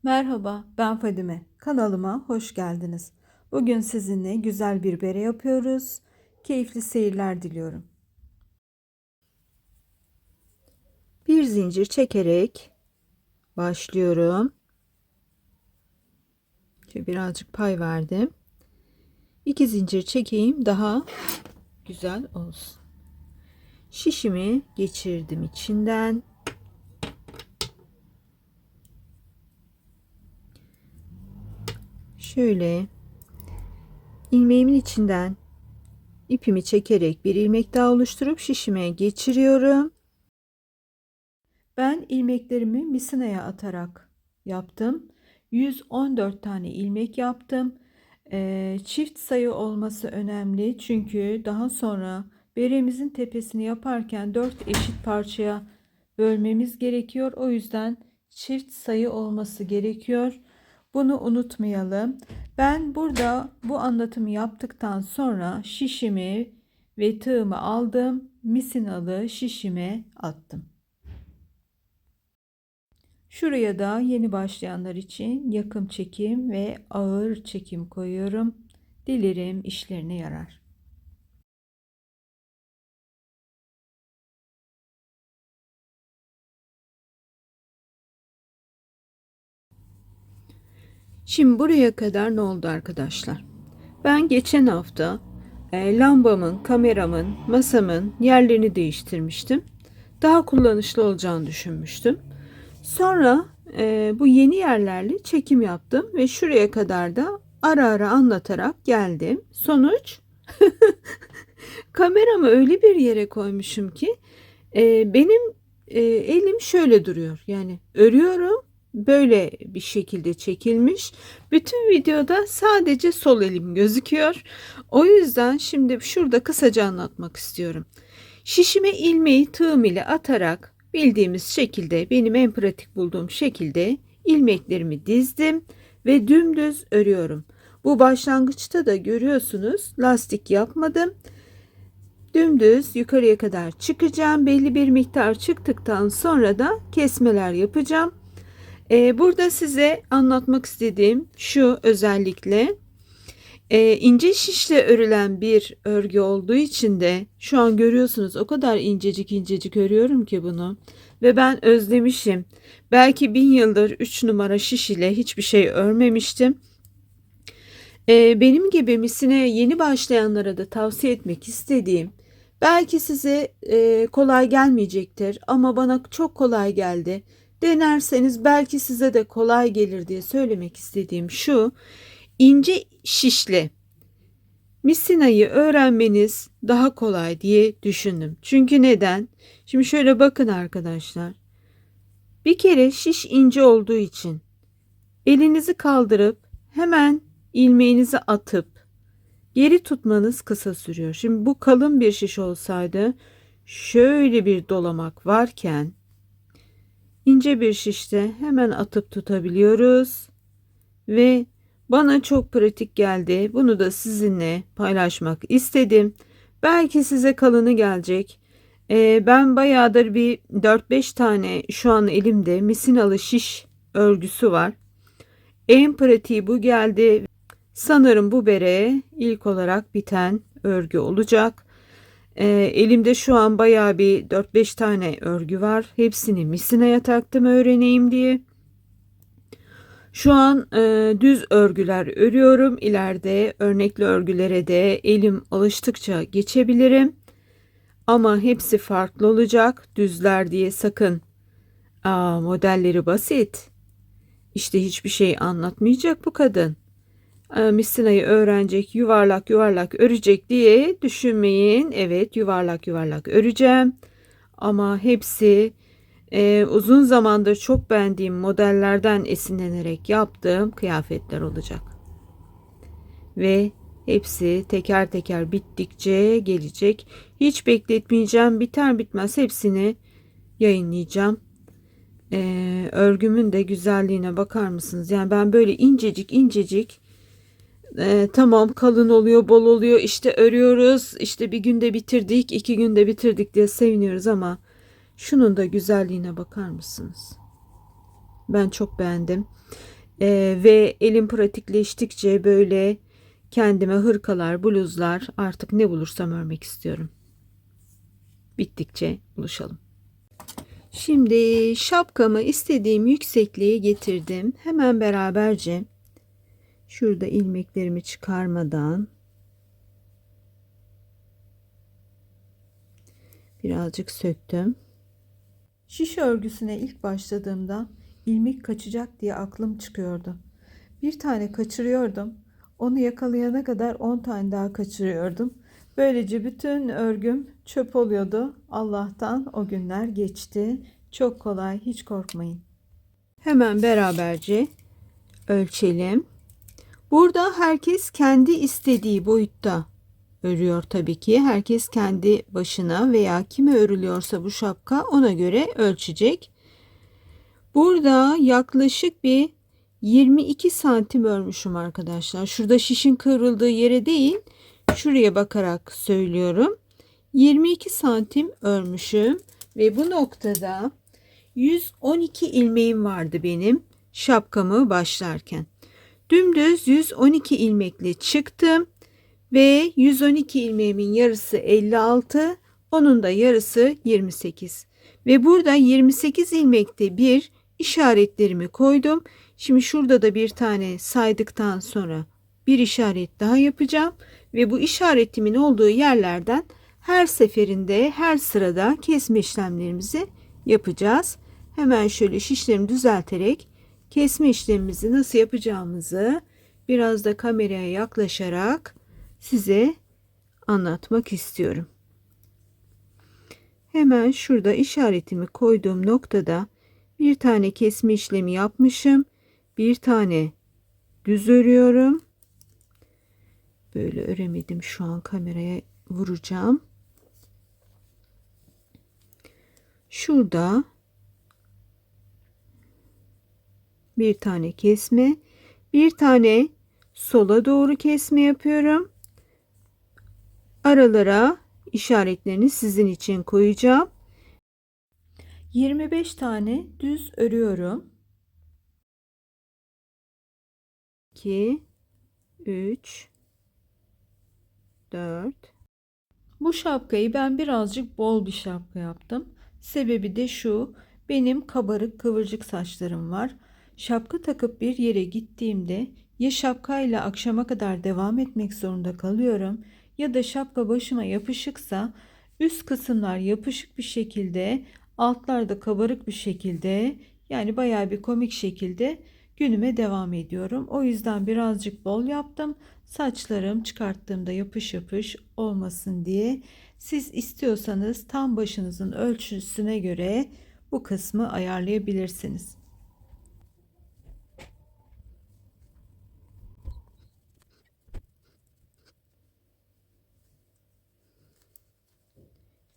Merhaba, ben Fadime. Kanalıma hoş geldiniz. Bugün sizinle güzel bir bere yapıyoruz. Keyifli seyirler diliyorum. Bir zincir çekerek başlıyorum. Şöyle birazcık pay verdim. 2 zincir çekeyim daha güzel olsun. Şişimi geçirdim içinden. Şöyle ilmeğimin içinden ipimi çekerek bir ilmek daha oluşturup şişime geçiriyorum. Ben ilmeklerimi misinaya atarak yaptım. 114 tane ilmek yaptım. Çift sayı olması önemli çünkü daha sonra beremizin tepesini yaparken 4 eşit parçaya bölmemiz gerekiyor. O yüzden çift sayı olması gerekiyor. Bunu unutmayalım. Ben burada bu anlatımı yaptıktan sonra şişimi ve tığımı aldım. Misinalı şişime attım. Şuraya da yeni başlayanlar için yakın çekim ve ağır çekim koyuyorum. Dilerim işlerine yarar. Şimdi buraya kadar ne oldu arkadaşlar? Ben geçen hafta lambamın, kameramın, masamın yerlerini değiştirmiştim. Daha kullanışlı olacağını düşünmüştüm. Sonra bu yeni yerlerle çekim yaptım ve şuraya kadar da ara ara anlatarak geldim. Sonuç kameramı öyle bir yere koymuşum ki benim elim şöyle duruyor. Yani örüyorum, böyle bir şekilde çekilmiş. Bütün videoda sadece sol elim gözüküyor. O yüzden şimdi şurada kısaca anlatmak istiyorum. Şişime ilmeği tığım ile atarak bildiğimiz şekilde, benim en pratik bulduğum şekilde ilmeklerimi dizdim ve dümdüz örüyorum. Bu başlangıçta da görüyorsunuz, lastik yapmadım. Dümdüz yukarıya kadar çıkacağım. Belli bir miktar çıktıktan sonra da kesmeler yapacağım. Burada size anlatmak istediğim şu, özellikle ince şişle örülen bir örgü olduğu için de şu an görüyorsunuz, o kadar incecik incecik örüyorum ki bunu. Ve ben özlemişim. Belki 1000 yıldır 3 numara şiş ile hiçbir şey örmemiştim. Benim gibi misine yeni başlayanlara da tavsiye etmek istediğim, belki size kolay gelmeyecektir ama bana çok kolay geldi. Denerseniz belki size de kolay gelir diye söylemek istediğim şu: ince şişle misinayı öğrenmeniz daha kolay diye düşündüm. Çünkü neden? Şimdi şöyle bakın arkadaşlar. Bir kere şiş ince olduğu için elinizi kaldırıp hemen ilmeğinizi atıp geri tutmanız kısa sürüyor. Şimdi bu kalın bir şiş olsaydı, şöyle bir dolamak varken ince bir şişte hemen atıp tutabiliyoruz ve bana çok pratik geldi. Bunu da sizinle paylaşmak istedim. Belki size kalını gelecek. Ben bayağıdır bir 4-5 tane şu an elimde misinalı şiş örgüsü var. En pratiği bu geldi. Sanırım bu bere ilk olarak biten örgü olacak. Elimde şu an bayağı bir 4-5 tane örgü var. Hepsini misinaya taktım öğreneyim diye. Şu an düz örgüler örüyorum. İleride örnekli örgülere de elim alıştıkça geçebilirim. Ama hepsi farklı olacak. Düzler diye sakın, modelleri basit, İşte hiçbir şey anlatmayacak bu kadın, misinayı öğrenecek, yuvarlak yuvarlak örecek diye düşünmeyin. Evet, yuvarlak yuvarlak öreceğim. Ama hepsi uzun zamandır çok beğendiğim modellerden esinlenerek yaptığım kıyafetler olacak. Ve hepsi teker teker bittikçe gelecek. Hiç bekletmeyeceğim. Biter bitmez hepsini yayınlayacağım. Örgümün de güzelliğine bakar mısınız? Yani ben böyle incecik incecik, tamam, kalın oluyor, bol oluyor, işte örüyoruz, işte bir günde bitirdik, 2 günde bitirdik diye seviniyoruz ama şunun da güzelliğine bakar mısınız? Ben çok beğendim. Ve elim pratikleştikçe böyle kendime hırkalar, bluzlar artık ne bulursam örmek istiyorum. Bittikçe buluşalım. Şimdi şapkamı istediğim yüksekliğe getirdim. Hemen beraberce şurada ilmeklerimi çıkarmadan birazcık söktüm. Şiş örgüsüne ilk başladığımda ilmek kaçacak diye aklım çıkıyordu. Bir tane kaçırıyordum. Onu yakalayana kadar 10 tane daha kaçırıyordum. Böylece bütün örgüm çöp oluyordu. Allah'tan o günler geçti. Çok kolay, hiç korkmayın. Hemen beraberce ölçelim. Burada herkes kendi istediği boyutta örüyor tabii ki. Herkes kendi başına veya kime örülüyorsa bu şapka ona göre ölçecek. Burada yaklaşık bir 22 santim örmüşüm arkadaşlar. Şurada şişin kıvrıldığı yere değil, şuraya bakarak söylüyorum. 22 santim örmüşüm ve bu noktada 112 ilmeğim vardı benim şapkamı başlarken. Dümdüz 112 ilmekle çıktım ve 112 ilmeğimin yarısı 56, onun da yarısı 28. Ve burada 28 ilmekte bir işaretlerimi koydum. Şimdi şurada da bir tane saydıktan sonra bir işaret daha yapacağım ve bu işaretimin olduğu yerlerden her seferinde her sırada kesme işlemlerimizi yapacağız. Hemen şöyle şişlerimi düzelterek kesme işlemimizi nasıl yapacağımızı biraz da kameraya yaklaşarak size anlatmak istiyorum. Hemen şurada işaretimi koyduğum noktada bir tane kesme işlemi yapmışım. Bir tane düz örüyorum. Böyle öremedim, şu an kameraya vuracağım. Şurada bir tane kesme, bir tane sola doğru kesme yapıyorum. Aralara işaretlerini sizin için koyacağım. 25 tane düz örüyorum. 2 3 4. Bu şapkayı ben birazcık bol bir şapka yaptım. Sebebi de şu: benim kabarık kıvırcık saçlarım var. Şapka takıp bir yere gittiğimde ya şapkayla akşama kadar devam etmek zorunda kalıyorum ya da şapka başıma yapışıksa üst kısımlar yapışık bir şekilde, altlar da kabarık bir şekilde, yani bayağı bir komik şekilde günüme devam ediyorum. O yüzden birazcık bol yaptım. Saçlarım çıkarttığımda yapış yapış olmasın diye. Siz istiyorsanız tam başınızın ölçüsüne göre bu kısmı ayarlayabilirsiniz.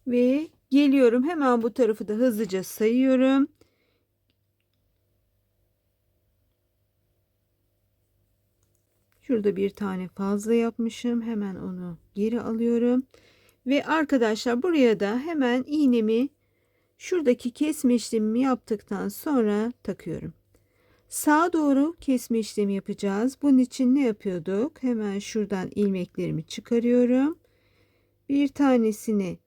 Ve geliyorum, hemen bu tarafı da hızlıca sayıyorum. Şurada bir tane fazla yapmışım. Hemen onu geri alıyorum. Ve arkadaşlar buraya da hemen iğnemi şuradaki kesme işlemimi yaptıktan sonra takıyorum. Sağa doğru kesme işlemi yapacağız. Bunun için ne yapıyorduk? Hemen şuradan ilmeklerimi çıkarıyorum. Bir tanesini,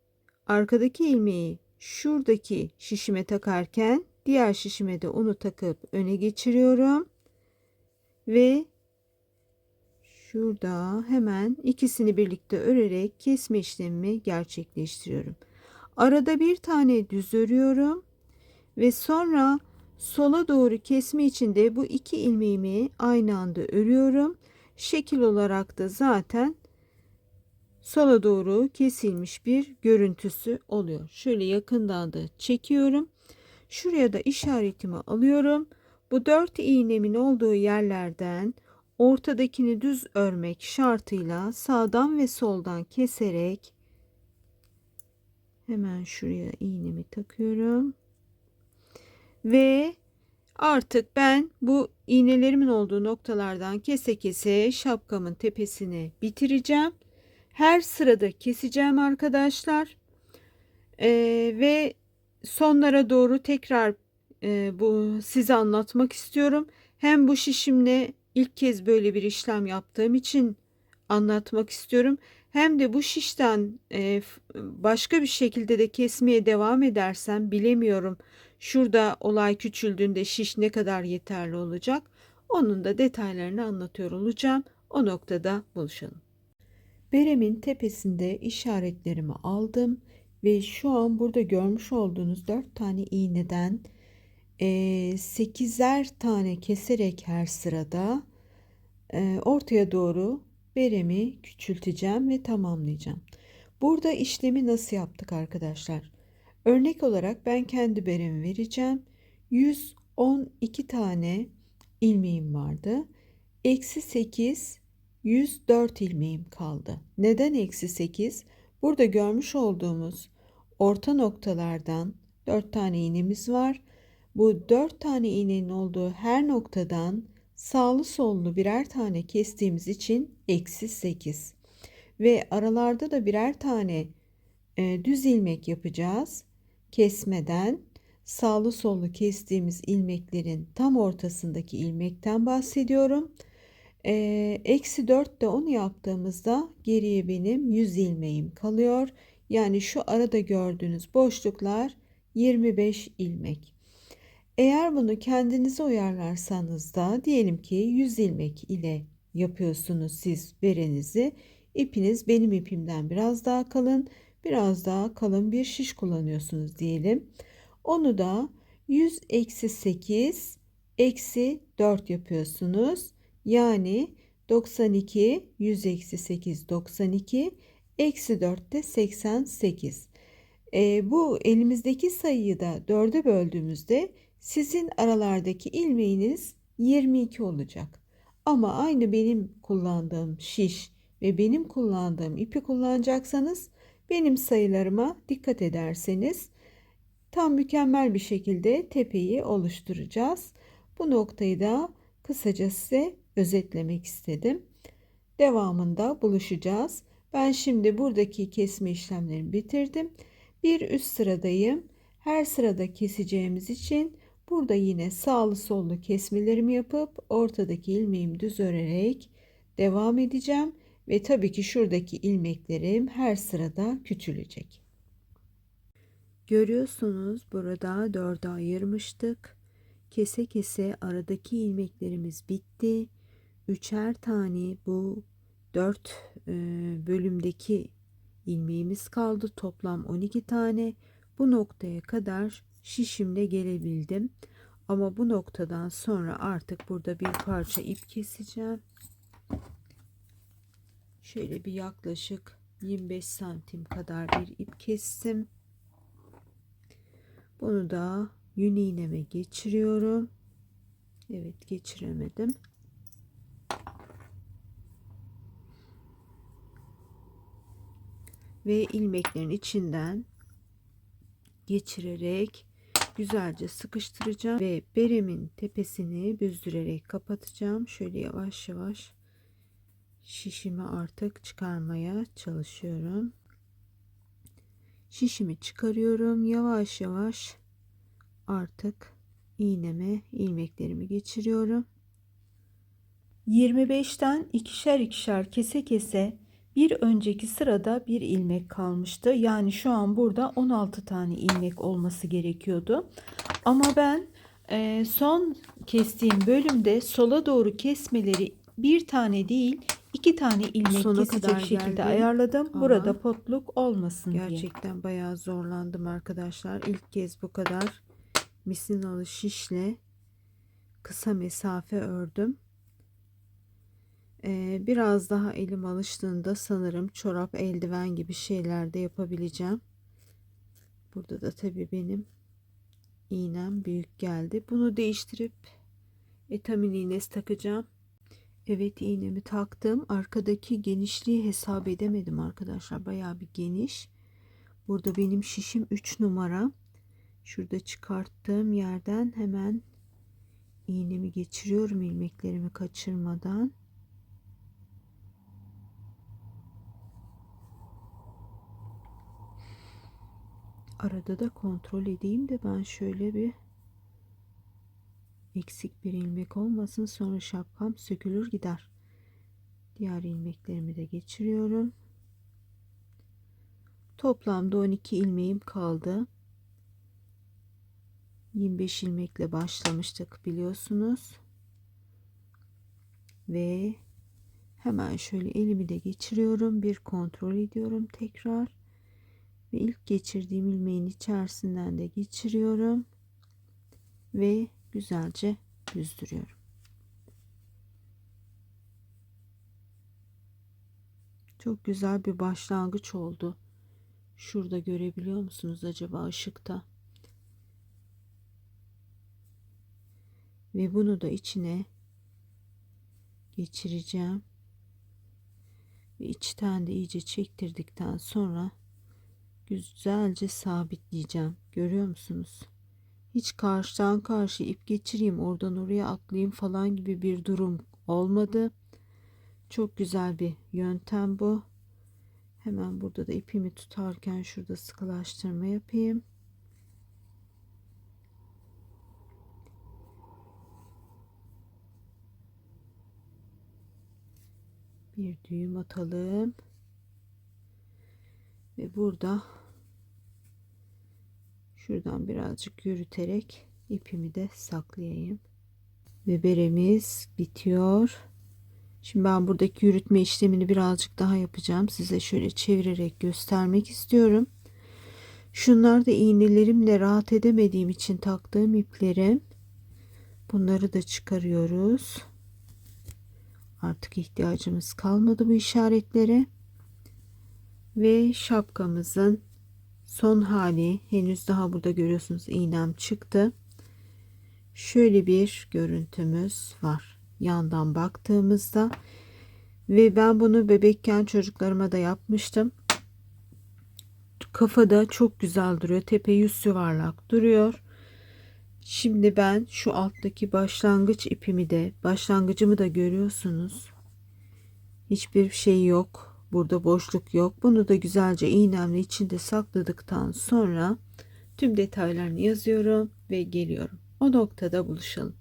arkadaki ilmeği şuradaki şişime takarken diğer şişime de onu takıp öne geçiriyorum. Ve şurada hemen ikisini birlikte örerek kesme işlemimi gerçekleştiriyorum. Arada bir tane düz örüyorum ve sonra sola doğru kesme için de bu iki ilmeğimi aynı anda örüyorum. Şekil olarak da zaten sola doğru kesilmiş bir görüntüsü oluyor. Şöyle yakından da çekiyorum. Şuraya da işaretimi alıyorum. Bu 4 iğnemin olduğu yerlerden ortadakini düz örmek şartıyla sağdan ve soldan keserek hemen şuraya iğnemi takıyorum. Ve artık ben bu iğnelerimin olduğu noktalardan kese kese şapkamın tepesini bitireceğim. Her sırada keseceğim arkadaşlar. Ve sonlara doğru tekrar bu size anlatmak istiyorum. Hem bu şişimle ilk kez böyle bir işlem yaptığım için anlatmak istiyorum. Hem de bu şişten başka bir şekilde de kesmeye devam edersem bilemiyorum. Şurada olay küçüldüğünde şiş ne kadar yeterli olacak? Onun da detaylarını anlatıyor olacağım. O noktada buluşalım. Beremin tepesinde işaretlerimi aldım ve şu an burada görmüş olduğunuz 4 tane iğneden 8'er tane keserek her sırada ortaya doğru beremi küçülteceğim ve tamamlayacağım. Burada işlemi nasıl yaptık arkadaşlar? Örnek olarak ben kendi beremi vereceğim. 112 tane ilmeğim vardı. Eksi 8, 104 ilmeğim kaldı. Neden eksi 8? Burada görmüş olduğumuz orta noktalardan 4 tane iğnemiz var. Bu 4 tane iğnenin olduğu her noktadan sağlı sollu birer tane kestiğimiz için eksi 8. Ve aralarda da birer tane düz ilmek yapacağız. Kesmeden sağlı sollu kestiğimiz ilmeklerin tam ortasındaki ilmekten bahsediyorum. Eksi 4 de onu yaptığımızda geriye benim 100 ilmeğim kalıyor. Yani şu arada gördüğünüz boşluklar 25 ilmek. Eğer bunu kendinize uyarlarsanız da diyelim ki 100 ilmek ile yapıyorsunuz siz berenizi. İpiniz benim ipimden biraz daha kalın, biraz daha kalın bir şiş kullanıyorsunuz diyelim. Onu da 100 eksi 8 eksi 4 yapıyorsunuz. Yani 92, 100 eksi 8 92, eksi 4 de 88. Bu elimizdeki sayıyı da 4'e böldüğümüzde sizin aralardaki ilmeğiniz 22 olacak. Ama aynı benim kullandığım şiş ve benim kullandığım ipi kullanacaksanız benim sayılarıma dikkat ederseniz tam mükemmel bir şekilde tepeyi oluşturacağız. Bu noktayı da kısaca size özetlemek istedim. Devamında buluşacağız. Ben şimdi buradaki kesme işlemlerimi bitirdim. Bir üst sıradayım. Her sırada keseceğimiz için burada yine sağlı sollu kesmelerimi yapıp ortadaki ilmeğimi düz örerek devam edeceğim. Ve tabii ki şuradaki ilmeklerim her sırada küçülecek. Görüyorsunuz burada 4'e ayırmıştık. Kese kese aradaki ilmeklerimiz bitti. Üçer tane bu 4 bölümdeki ilmeğimiz kaldı. Toplam 12 tane. Bu noktaya kadar şişimle gelebildim. Ama bu noktadan sonra artık burada bir parça ip keseceğim. Şöyle bir yaklaşık 25 santim kadar bir ip kestim. Bunu da yün iğneme geçiriyorum. Evet, geçiremedim. Ve ilmeklerin içinden geçirerek güzelce sıkıştıracağım ve beremin tepesini büzdürerek kapatacağım. Şöyle yavaş yavaş şişimi artık çıkarmaya çalışıyorum. Şişimi çıkarıyorum. Yavaş yavaş artık iğneme ilmeklerimi geçiriyorum. 25'ten ikişer ikişer kese kese bir önceki sırada bir ilmek kalmıştı. Yani şu an burada 16 tane ilmek olması gerekiyordu. Ama ben son kestiğim bölümde sola doğru kesmeleri bir tane değil 2 tane ilmek Sona kesecek kadar şekilde geldim ayarladım. ama Burada potluk olmasın diye. gerçekten bayağı zorlandım arkadaşlar. İlk kez bu kadar misinalı şişle kısa mesafe ördüm. Biraz daha elim alıştığında sanırım çorap, eldiven gibi şeyler de yapabileceğim. Burada da tabii benim iğnem büyük geldi. Bunu değiştirip etamin iğnesi takacağım. Evet, iğnemi taktım. Arkadaki genişliği hesap edemedim arkadaşlar. Bayağı bir geniş. Burada benim şişim 3 numara. Şurada çıkarttığım yerden hemen iğnemi geçiriyorum ilmeklerimi kaçırmadan. Arada da kontrol edeyim de ben şöyle bir eksik bir ilmek olmasın, sonra şapkam sökülür gider. Diğer ilmeklerimi de geçiriyorum. Toplamda 12 ilmeğim kaldı. 25 ilmekle başlamıştık biliyorsunuz. Ve hemen şöyle elimi de geçiriyorum. Bir kontrol ediyorum tekrar. Ve ilk geçirdiğim ilmeğin içerisinden de geçiriyorum. Ve güzelce düzdürüyorum. Çok güzel bir başlangıç oldu. Şurada görebiliyor musunuz acaba ışıkta? Ve bunu da içine geçireceğim. Ve içten de iyice çektirdikten sonra güzelce sabitleyeceğim. Görüyor musunuz? Hiç karşıdan karşıya ip geçireyim, oradan oraya atlayayım falan gibi bir durum olmadı. Çok güzel bir yöntem bu. Hemen burada da ipimi tutarken şurada sıkılaştırma yapayım. Bir düğüm atalım. Ve burada şuradan birazcık yürüterek ipimi de saklayayım. Ve beremiz bitiyor. Şimdi ben buradaki yürütme işlemini birazcık daha yapacağım. Size şöyle çevirerek göstermek istiyorum. Şunlar da iğnelerimle rahat edemediğim için taktığım iplerim. Bunları da çıkarıyoruz. Artık ihtiyacımız kalmadı bu işaretlere. Ve şapkamızın son hali, henüz daha burada görüyorsunuz iğnem çıktı. Şöyle bir görüntümüz var yandan baktığımızda. Ve ben bunu bebekken çocuklarıma da yapmıştım. Kafada çok güzel duruyor. Tepe yüz yuvarlak duruyor. Şimdi ben şu alttaki başlangıç ipimi de, başlangıcımı da görüyorsunuz. Hiçbir şey yok. Burada boşluk yok. Bunu da güzelce iğnemle içinde sakladıktan sonra tüm detaylarını yazıyorum ve geliyorum. O noktada buluşalım.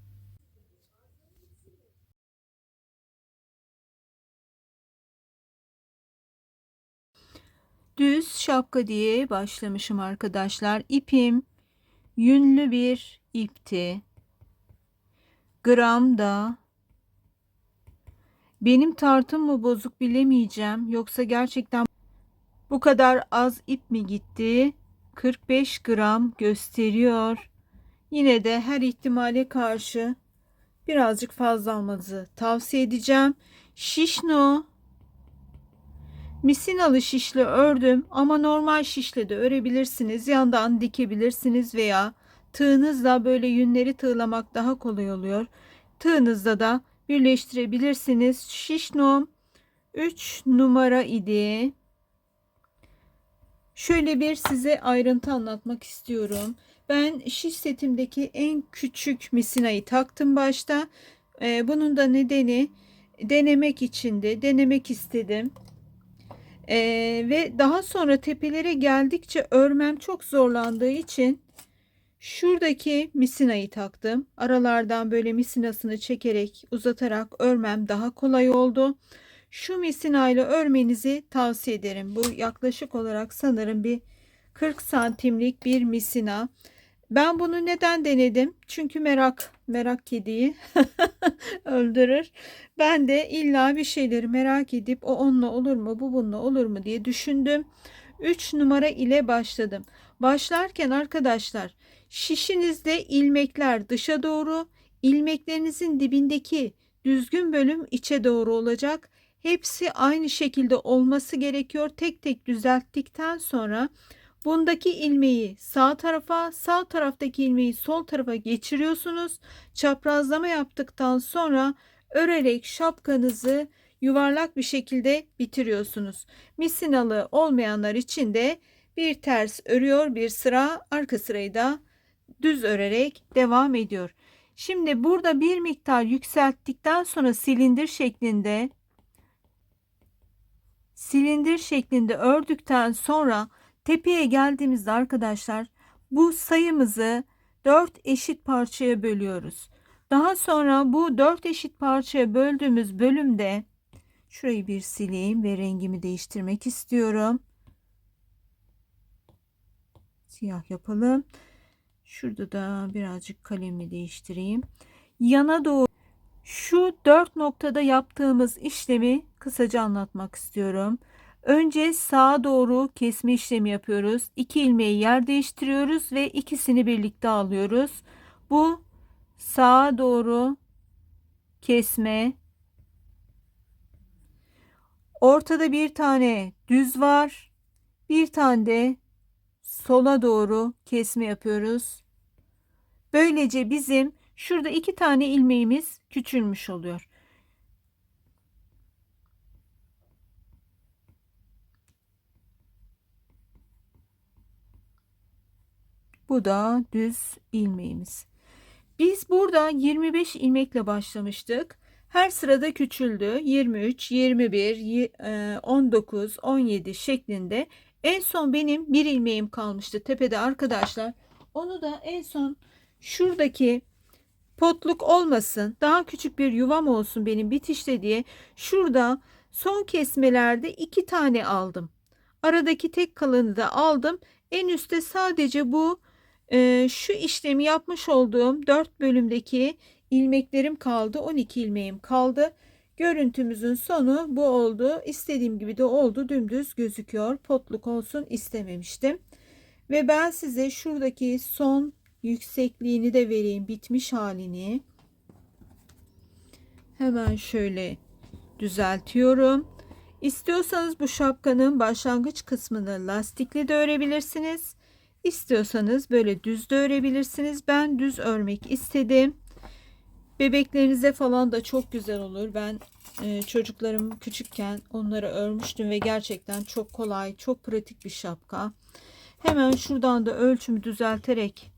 Düz şapka diye başlamışım arkadaşlar. İpim yünlü bir ipti. Gram da benim tartım mı bozuk bilemeyeceğim. Yoksa gerçekten bu kadar az ip mi gitti? 45 gram gösteriyor. Yine de her ihtimale karşı birazcık fazla almanızı tavsiye edeceğim. Şişno misinalı şişle ördüm ama normal şişle de örebilirsiniz. Yandan dikebilirsiniz veya tığınızla böyle yünleri tığlamak daha kolay oluyor. Tığınızla da birleştirebilirsiniz. Şişnom 3 numara idi. Şöyle bir size ayrıntı anlatmak istiyorum. Ben şiş setimdeki en küçük misinayı taktım başta. Bunun da nedeni denemek için de denemek istedim. Ve daha sonra tepelere geldikçe örmem çok zorlandığı için şuradaki misinayı taktım. Aralardan böyle misinasını çekerek uzatarak örmem daha kolay oldu. Şu misinayla örmenizi tavsiye ederim. Bu yaklaşık olarak sanırım bir 40 santimlik bir misina. Ben bunu neden denedim? Çünkü merak kediyi öldürür. Ben de illa bir şeyleri merak edip o onunla olur mu, bu bununla olur mu diye düşündüm. 3 numara ile başladım. Başlarken arkadaşlar şişinizde ilmekler dışa doğru, ilmeklerinizin dibindeki düzgün bölüm içe doğru olacak. Hepsi aynı şekilde olması gerekiyor. Tek tek düzelttikten sonra bundaki ilmeği sağ tarafa, sağ taraftaki ilmeği sol tarafa geçiriyorsunuz. Çaprazlama yaptıktan sonra örerek şapkanızı yuvarlak bir şekilde bitiriyorsunuz. Misinalı olmayanlar için de bir ters örüyor, bir sıra, arka sırayı da düz örerek devam ediyor. Şimdi burada bir miktar yükselttikten sonra silindir şeklinde ördükten sonra tepeye geldiğimizde arkadaşlar bu sayımızı 4 eşit parçaya bölüyoruz. Daha sonra bu 4 eşit parçaya böldüğümüz bölümde şurayı bir sileyim ve rengimi değiştirmek istiyorum. Siyah yapalım. Şurada da birazcık kalemi değiştireyim. Yana doğru şu 4 noktada yaptığımız işlemi kısaca anlatmak istiyorum. Önce sağa doğru kesme işlemi yapıyoruz. 2 ilmeği yer değiştiriyoruz ve ikisini birlikte alıyoruz. Bu sağa doğru kesme. Ortada bir tane düz var. Bir tane de sola doğru kesme yapıyoruz. Böylece bizim şurada 2 tane ilmeğimiz küçülmüş oluyor. Bu da düz ilmeğimiz. Biz burada 25 ilmekle başlamıştık. Her sırada küçüldü. 23, 21, 19, 17 şeklinde. En son benim bir ilmeğim kalmıştı tepede arkadaşlar. Onu da en son şuradaki potluk olmasın, daha küçük bir yuvam olsun benim bitişte diye şurada son kesmelerde 2 tane aldım. Aradaki tek kalanı da aldım. En üstte sadece bu şu işlemi yapmış olduğum 4 bölümdeki ilmeklerim kaldı. 12 ilmeğim kaldı. Görüntümüzün sonu bu oldu. İstediğim gibi de oldu. Dümdüz gözüküyor. Potluk olsun istememiştim. Ve ben size şuradaki son yüksekliğini de vereyim. Bitmiş halini. Hemen şöyle düzeltiyorum. İstiyorsanız bu şapkanın başlangıç kısmını lastikli de örebilirsiniz. İstiyorsanız böyle düz de örebilirsiniz. Ben düz örmek istedim. Bebeklerinize falan da çok güzel olur. Ben çocuklarım küçükken onları örmüştüm ve gerçekten çok kolay, çok pratik bir şapka. Hemen şuradan da ölçümü düzelterek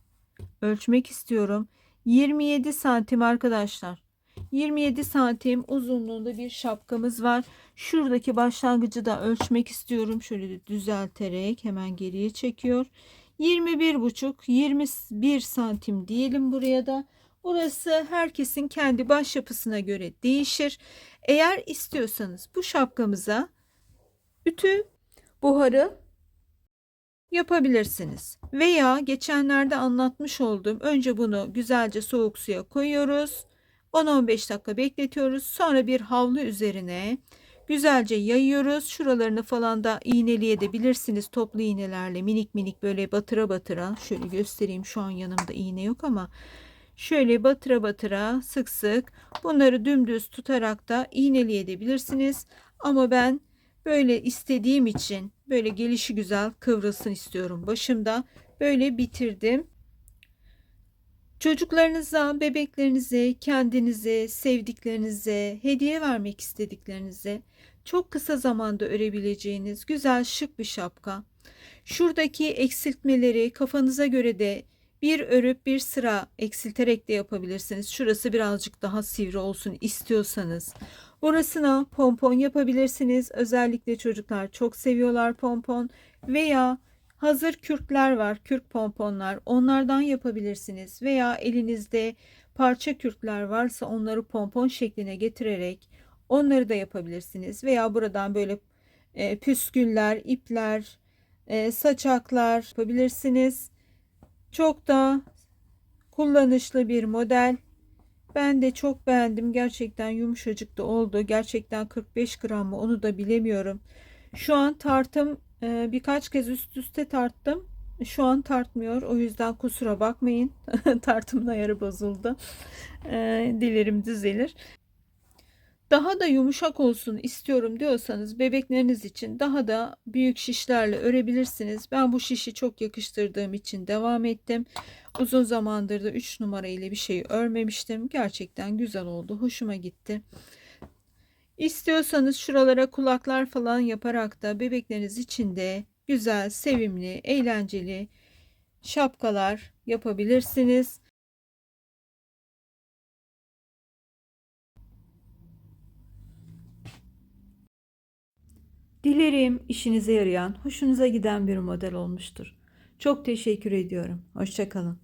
ölçmek istiyorum. 27 santim arkadaşlar. 27 santim uzunluğunda bir şapkamız var. Şuradaki başlangıcı da ölçmek istiyorum. Şöyle de düzelterek hemen geriye çekiyor. 21,5-21 santim diyelim buraya da. Burası herkesin kendi baş yapısına göre değişir. Eğer istiyorsanız bu şapkamıza ütü buharı yapabilirsiniz. Veya geçenlerde anlatmış olduğum önce bunu güzelce soğuk suya koyuyoruz. 10-15 dakika bekletiyoruz. Sonra bir havlu üzerine güzelce yayıyoruz. Şuralarını falan da iğneleyebilirsiniz. Toplu iğnelerle minik minik böyle batıra batıra. Şöyle göstereyim. Şu an yanımda iğne yok ama şöyle batıra batıra sık sık bunları dümdüz tutarak da iğneleyebilirsiniz. Ama ben böyle istediğim için böyle gelişi güzel kıvrılsın istiyorum. Başımda böyle bitirdim. Çocuklarınıza, bebeklerinize, kendinize, sevdiklerinize, hediye vermek istediklerinize çok kısa zamanda örebileceğiniz güzel şık bir şapka. Şuradaki eksiltmeleri kafanıza göre de bir örüp bir sıra eksilterek de yapabilirsiniz. Şurası birazcık daha sivri olsun istiyorsanız. Burasına pompon yapabilirsiniz. Özellikle çocuklar çok seviyorlar pompon veya hazır kürkler var, kürk pomponlar. Onlardan yapabilirsiniz veya elinizde parça kürkler varsa onları pompon şekline getirerek onları da yapabilirsiniz. Veya buradan böyle püsküller, ipler, saçaklar yapabilirsiniz. Çok da kullanışlı bir model. Ben de çok beğendim. Gerçekten yumuşacık da oldu. Gerçekten 45 gram mı onu da bilemiyorum. Şu an tartım birkaç kez üst üste tarttım. Şu an tartmıyor. O yüzden kusura bakmayın. Tartımın ayarı bozuldu. Dilerim düzelir. Daha da yumuşak olsun istiyorum diyorsanız bebekleriniz için daha da büyük şişlerle örebilirsiniz. Ben bu şişi çok yakıştırdığım için devam ettim. Uzun zamandır da 3 numara ile bir şey örmemiştim. Gerçekten güzel oldu. Hoşuma gitti. İstiyorsanız şuralara kulaklar falan yaparak da bebekleriniz için de güzel, sevimli, eğlenceli şapkalar yapabilirsiniz. Dilerim işinize yarayan, hoşunuza giden bir model olmuştur. Çok teşekkür ediyorum. Hoşça kalın.